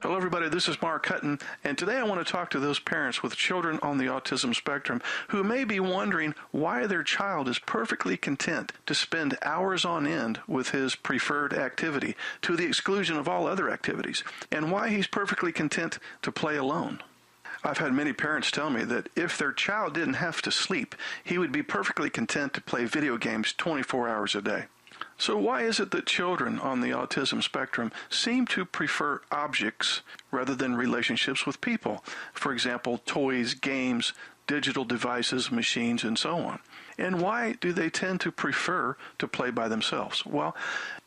Hello everybody, this is Mark Hutten, and today I want to talk to those parents with children on the autism spectrum who may be wondering why their child is perfectly content to spend hours on end with his preferred activity to the exclusion of all other activities, and why he's perfectly content to play alone. I've had many parents tell me that if their child didn't have to sleep, he would be perfectly content to play video games 24 hours a day. So why is it that children on the autism spectrum seem to prefer objects rather than relationships with people? For example, toys, games, digital devices, machines, and so on. And why do they tend to prefer to play by themselves? Well,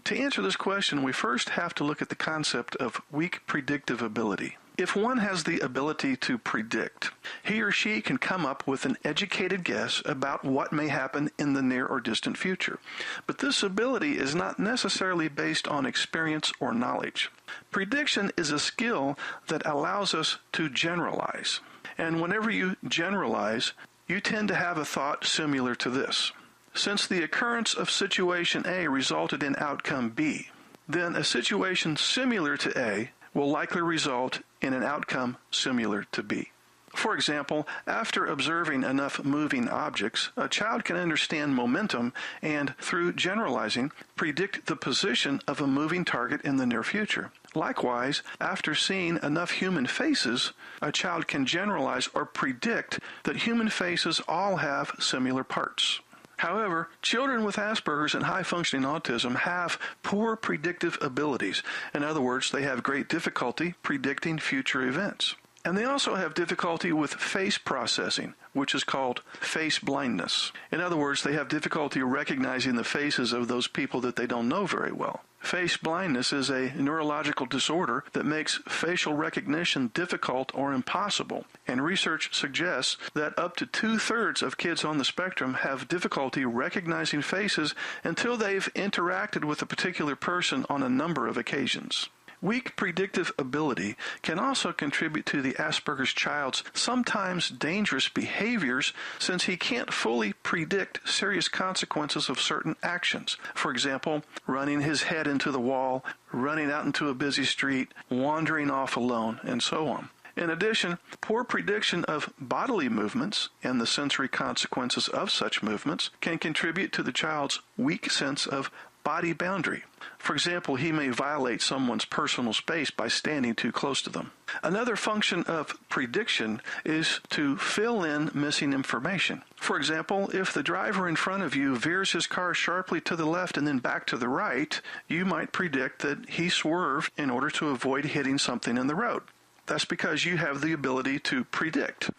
to answer this question, we first have to look at the concept of weak predictive ability. If one has the ability to predict, he or she can come up with an educated guess about what may happen in the near or distant future. But this ability is not necessarily based on experience or knowledge. Prediction is a skill that allows us to generalize. And whenever you generalize, you tend to have a thought similar to this. Since the occurrence of situation A resulted in outcome B, then a situation similar to A will likely result in an outcome similar to B. For example, after observing enough moving objects, a child can understand momentum and, through generalizing, predict the position of a moving target in the near future. Likewise, after seeing enough human faces, a child can generalize or predict that human faces all have similar parts. However, children with Asperger's and high-functioning autism have poor predictive abilities. In other words, they have great difficulty predicting future events. And they also have difficulty with face processing, which is called face blindness. In other words, they have difficulty recognizing the faces of those people that they don't know very well. Face blindness is a neurological disorder that makes facial recognition difficult or impossible, and research suggests that up to 2/3 of kids on the spectrum have difficulty recognizing faces until they've interacted with a particular person on a number of occasions. Weak predictive ability can also contribute to the Asperger's child's sometimes dangerous behaviors, since he can't fully predict serious consequences of certain actions. For example, running his head into the wall, running out into a busy street, wandering off alone, and so on. In addition, poor prediction of bodily movements and the sensory consequences of such movements can contribute to the child's weak sense of body boundary. For example, he may violate someone's personal space by standing too close to them. Another function of prediction is to fill in missing information. For example, if the driver in front of you veers his car sharply to the left and then back to the right, you might predict that he swerved in order to avoid hitting something in the road. That's because you have the ability to predict.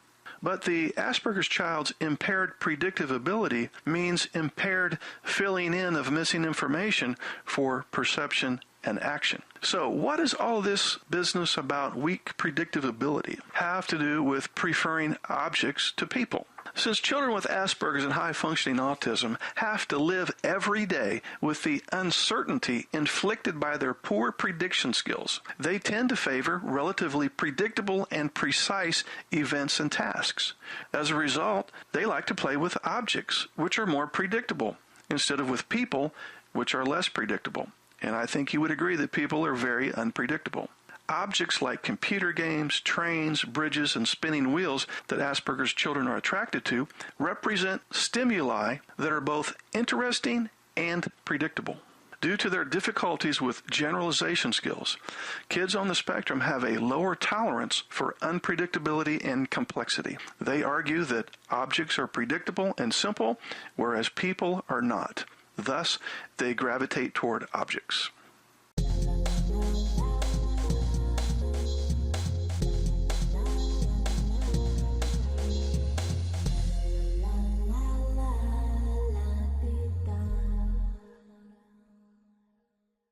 But the Asperger's child's impaired predictive ability means impaired filling in of missing information for perception and action. So what does all this business about weak predictive ability have to do with preferring objects to people? Since children with Asperger's and high-functioning autism have to live every day with the uncertainty inflicted by their poor prediction skills, they tend to favor relatively predictable and precise events and tasks. As a result, they like to play with objects, which are more predictable, instead of with people, which are less predictable. And I think you would agree that people are very unpredictable. Objects like computer games, trains, bridges, and spinning wheels that Asperger's children are attracted to represent stimuli that are both interesting and predictable. Due to their difficulties with generalization skills, kids on the spectrum have a lower tolerance for unpredictability and complexity. They argue that objects are predictable and simple, whereas people are not. Thus, they gravitate toward objects.